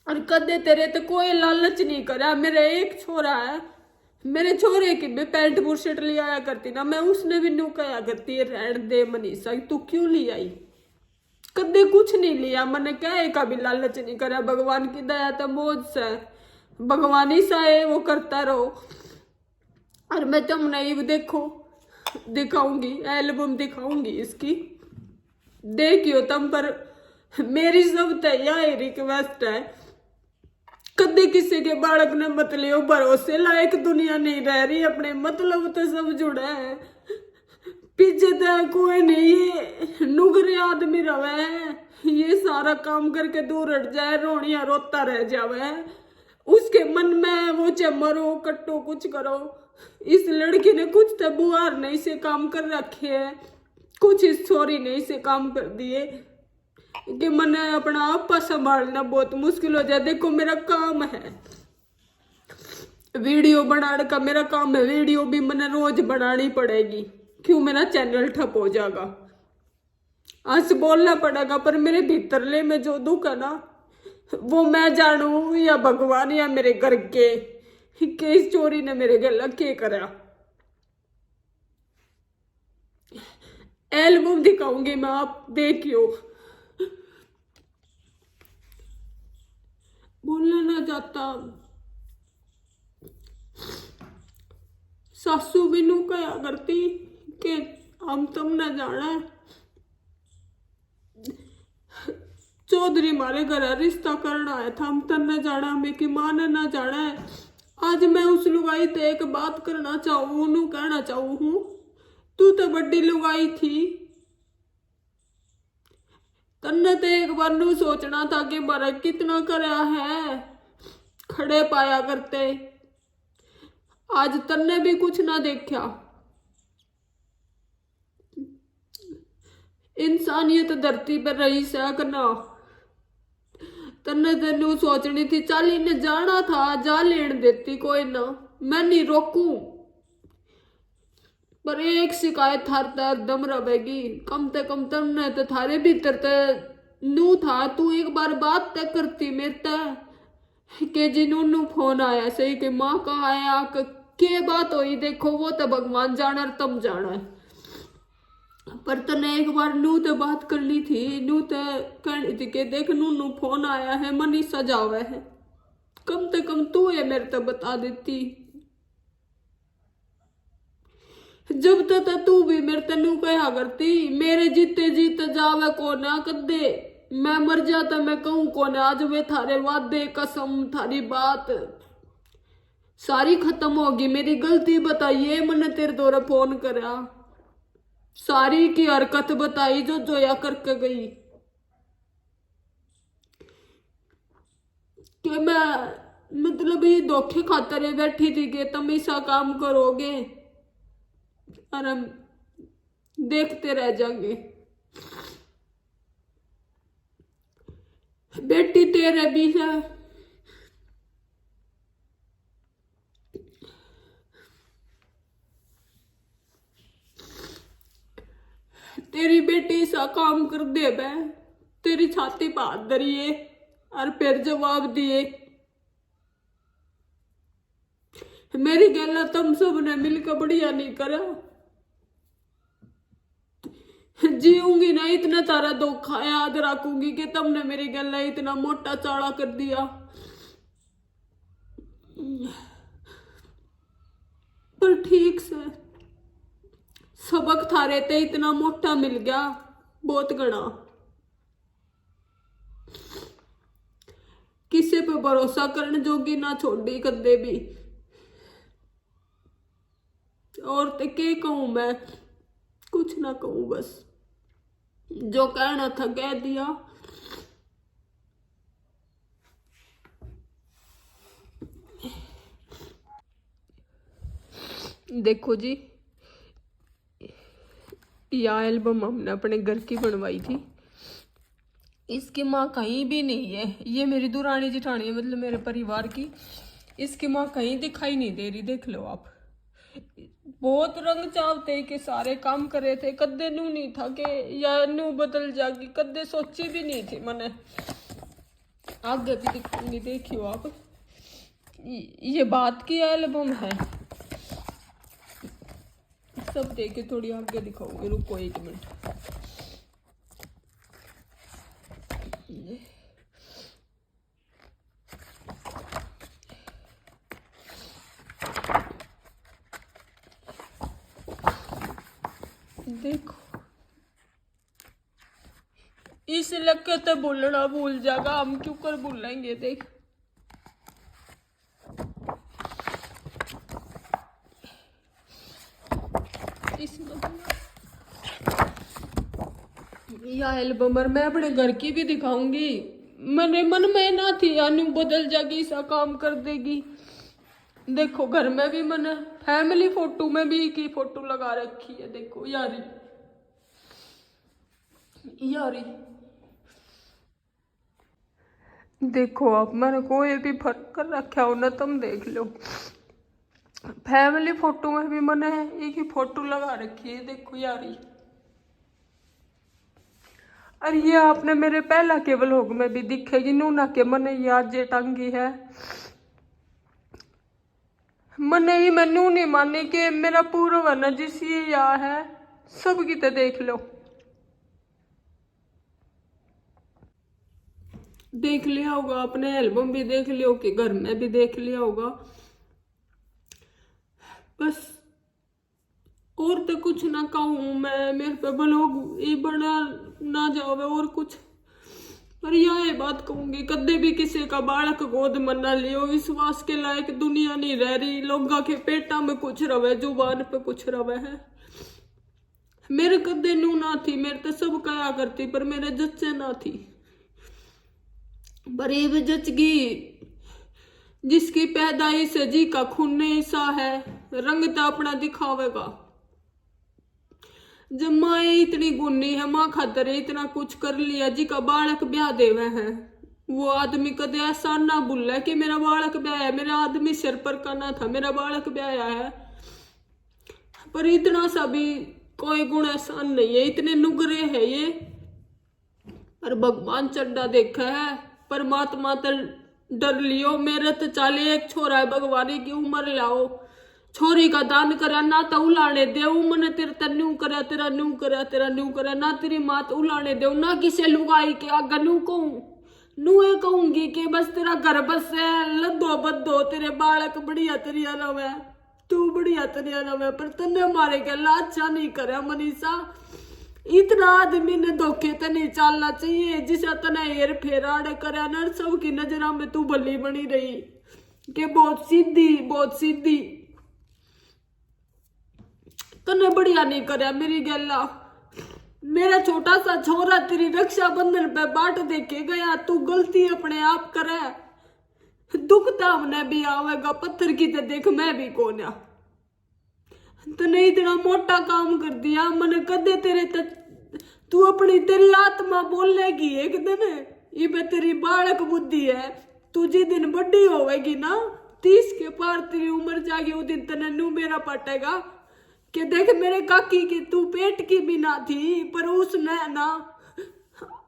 Speaker 1: और कदे तेरे तो कोई लालच नहीं करा। मेरा एक छोरा है, मेरे छोरे की भी पैंट बुरशट ले आया करती ना, मैं उसने भी नू कहा करती है रहन दे मनीषा तू क्यों ले आई। कदे कुछ नहीं लिया, मैंने क्या कभी लालच नहीं करा। भगवान की दया तो मौज से, भगवान ही चाहे वो करता रहो। और मैं तुमने ये देखो दिखाऊंगी, एल्बम दिखाऊंगी इसकी, देखियो तुम। पर मेरी सब यही रिक्वेस्ट है, कदे किसी के बालक ने मत लियो। भरोसे लायक दुनिया नहीं रह रही, अपने मतलब तो सब जुड़ा है, पीछे तो कोई नहीं। ये नुगरे आदमी रवे है, ये सारा काम करके दूर हट जाए, रोनिया रोता रह जावे, उसके मन में वो चाहे मरो कट्टो कुछ करो। इस लड़की ने कुछ तो बुआर नहीं से काम कर रखे है, कुछ इस छोरी नहीं से काम कर दिए कि मैंने अपना आपा संभालना बहुत मुश्किल हो जाए। देखो मेरा काम है वीडियो बनाने का, मेरा काम है वीडियो भी मैंने रोज बनानी पड़ेगी, क्यों मेरा चैनल ठप हो जाएगा। आज बोलना पड़ेगा, पर मेरे भीतरले में जो दुख है ना वो मैं जानू या भगवान या मेरे घर के इस चोरी ने मेरे गला के करा। एल्बम दिखाऊंगी मैं, आप देखियो। बोलना ना जाता। सासू भी नू कहा करती कि हम तुम न जाना है, चौधरी मारे घर रिश्ता करना आया था, हम तन न जाना, हमें की मां ने ना जाना है। आज मैं उस लुगाई ते एक बात करना चाहूँ, नू कहना चाहूँ हूँ, तू तो बड़ी लुगाई थी, तन्ने तो एक बार नू सोचना था कि मारा कितना करया है, खड़े पाया करते। आज तन्ने भी कुछ ना देखा। इंसानियत धरती पर रही सकना, तन्ने तेनू सोचनी थी, चल इन्हें जाना था जा लेन देती, कोई ना मैं नहीं रोकू, पर एक शिकायत थार तर दम रहेगी, कम से कम तुमने तो थारे भीतर ते नू था, तू एक बार बात तय करती मेरे ते के जिन्होंने फोन आया सही कि माँ कहाँ आया के बात हुई, देखो वो तो भगवान जाना और तुम जाना है, पर तने एक बार नू तो बात करनी थी, नू तो कहनी थी कि देख नू फोन आया है, मनीषा जावे है, कम से कम तू ये मेरे तो बता देती। जब तक तू भी मेरे तेनू कहा करती, मेरे जीते जीते जावे कौन कदे, मैं मर जाता मैं कहूँ कौन, आज वे थारे वादे कसम थारी बात सारी खत्म होगी, मेरी गलती बताइए, मैंने तेरे द्वारा फोन करा, सारी की हरकत बताई जो जोया करके गई, कि मैं मतलब ये धोखे खातर बैठी थी कि तुम ऐसा काम करोगे और हम देखते रह जाएंगे। बेटी तेरे भी है, तेरी बेटी सा काम कर दे बे, तेरी छाती पर हाथ धरिए और फिर जवाब दिए, मेरी गला तुम सब ने मिलकर बढ़िया नहीं करा, जीऊंगी ना इतना तारा धोखा याद रखूंगी कि तुमने मेरी गला इतना मोटा चाड़ा कर दिया, पर ठीक से सबक थारे ते इतना मोटा मिल गया, बहुत गणा, किसी पे भरोसा करने जोगी ना छोड़ी कदे भी, और ते के कहूं मैं, कुछ ना कहूं, बस जो कहना था कह दिया। देखो जी, यह एल्बम हमने अपने घर की बनवाई थी, इसकी माँ कहीं भी नहीं है, ये मेरी दुरानी जिठानी है, मतलब मेरे परिवार की, इसकी माँ कहीं दिखाई नहीं दे रही, देख लो आप, बहुत रंग चावते के सारे काम करे थे, कदे नू नहीं था कि या नू बदल जाएगी, कदे सोची भी नहीं थी मैंने, आगे भी दिखाऊंगी, देखियो आप, ये बात की एल्बम है, सब देखे थोड़ी आगे दिखाऊंगी, रुको एक मिनट। देखो इस लक्के तो बोलना भूल जाएगा, हम क्यों कर भूलेंगे, देख यह एल्बम मैं अपने घर की भी दिखाऊंगी, मेरे मन में ना थी अनु बदल जाएगी, ऐसा काम कर देगी, देखो घर में भी मैंने फैमिली फोटो में भी की फोटो लगा रखी है, देखो यारी यारी, देखो आप मैंने कोई भी फर्क कर रखा हो ना, तुम देख लो, फैमिली फोटो में भी मैंने एक ही फोटो लगा रखी है, देखो यारी, और ये आपने मेरे पहला के व्लॉग में भी दिखेगी, नूना के मैंने याद जे टांगी है, मैंने ही मैनू नहीं मानी कि मेरा पूर्व है ना जिस ये या है, सबकी तो देख लो, देख लिया होगा, अपने एल्बम भी देख लियो कि घर में भी देख लिया होगा। बस और तो कुछ ना कहूँ मैं, मेरे पे ब्लॉग ये बना ना जावे और कुछ। पर यह बात कहूंगी, कदे भी किसी का बालक गोद में ना लियो, विश्वास के लायक दुनिया नहीं रह रही। लोगों के पेटा में कुछ रवे, जुबान पे कुछ रवे है। मेरे कदे नू ना थी, मेरे तो सब कया करती, पर मेरे जच्चे ना थी। पर ये भी जच गई जिसकी पैदाइश से जी का खून नहीं सा है, रंग तो अपना दिखावेगा। जब माँ इतनी गुन्नी है, माँ खातर इतना कुछ कर लिया, जी का बालक ब्याह देवे है, वो आदमी कदे ऐसा ना भूले कि मेरा बालक ब्याह है। मेरा आदमी सिर पर का ना था, मेरा बालक ब्याह है। पर इतना सा भी कोई गुण एहसान नहीं है, इतने नुगरे है ये। पर भगवान चड्डा देखा है, परमात्मा तो डर लियो। मेरे तो चाले एक छोरा है, भगवान की उम्र लाओ, छोरी का दान करा ना तो उलाने दे, मैंने तेरे तन्यू करा, तेरा न्यू करा, तेरा न्यू करा ना, तेरी मात उलाने दे ना, किसे लुगाई के आगे नू कहूँ, नूए कहूंगी कि बस तेरा घर बस है, लद्दो बद्दो तेरे बालक बढ़िया तरिया रवे, तू बढ़िया तरिया रवे। पर तन्ने मारे के अच्छा नहीं करे मनीषा। इतना आदमी ने धोखे तो नहीं चलना चाहिए, जिसे तना हेर फेरा करे ना, सबकी नजरा में तू भली बनी रही कि बहुत सीधी, बहुत सीधी। तने बढ़िया नहीं करया मेरी गैला। मेरा छोटा सा छोरा तेरी रक्षाबंधन पे बाट देके गया, तू गलती अपने आप करे, दुख तो हमने भी आवेगा, पत्थर की तो देख मैं भी कोन्या। तने इतना मोटा काम कर दिया, मन कदे तेरे तक तू अपनी तेरी आत्मा बोलेगी एक दिन, ये तेरी बालक बुद्धि है। तू जिस दिन बड़ी होवेगी ना, 30 के पार तेरी उम्र जाएगी, उस दिन तने नू मेरा पटेगा कि देख मेरे काकी की तू पेट की भी ना थी, पर उसने ना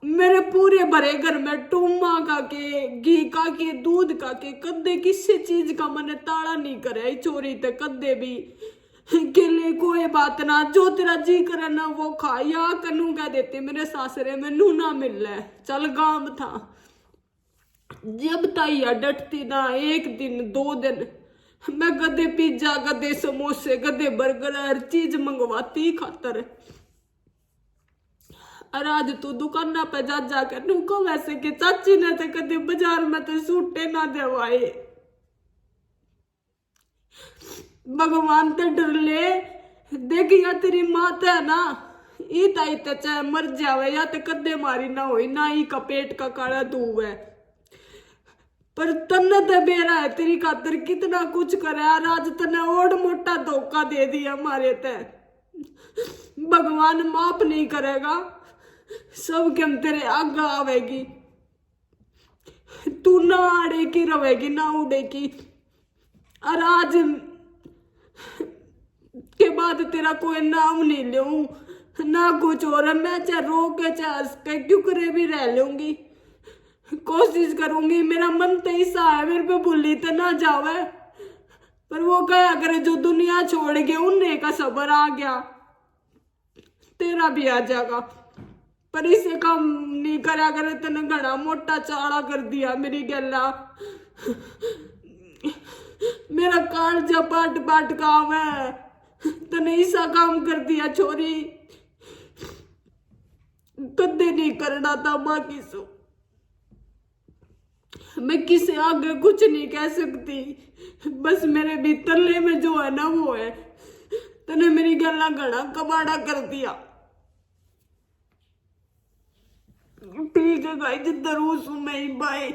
Speaker 1: मेरे पूरे भरे घर में टूमा का के, घी का के, दूध का के, कदे किसी चीज का मैंने ताड़ा नहीं करे चोरी ते कदे भी के लिए कोई बात ना, जो तेरा जी करे ना वो खा, या कनू कह देते मेरे सासरे में नू ना मिल रहा, चल गांव था। जब ताइया डटती ना, एक दिन 2 दिन मैं गधे पिज्जा, गधे समोसे, गधे बर्गर, हर चीज मंगवाती खातर। और आज तू दुकाना पे जा जाकर नू को वैसे कि चाची ने तो कदे बाजार में तो सूटे ना देवाए। भगवान तो डर ले, देखिया तेरी मात है ना, ईता ईता चाहे मर जावे या तो कदे मारी ना हो ना, ही का पेट का काला दूब है। पर तन्ने तो बेरा है, तेरी खातर कितना कुछ करे, आज तने और मोटा धोखा दे दिया हमारे ते। भगवान माफ नहीं करेगा, सब के हम तेरे आगे आवेगी, तू ना आड़े की रवेगी ना उड़े की। और आज के बाद तेरा कोई नाम नहीं लूं ना कुछ और, मैं चाहे रो के चाहे हंस के क्यों करे भी रह लूंगी, कोशिश करूंगी। मेरा मन तो ऐसा है, मेरे पे भूली तो ना जावे, पर वो क्या करे जो दुनिया छोड़ के उन्हें का सबर आ गया, तेरा भी आ जाएगा। पर इसे काम नहीं करा करे, तेने घना मोटा चाड़ा कर दिया मेरी गैला। मेरा कालजा बाट बाट काम है, तने ऐसा काम कर दिया छोरी, कदे नहीं करना था माँ की सो। मैं किसी आगे कुछ नहीं कह सकती, बस मेरे भीतरले में जो है ना वो है। तने मेरी गला घड़ा कबाड़ा कर दिया। ठीक है गाइस, जिधर हूँ मैं ही बाय।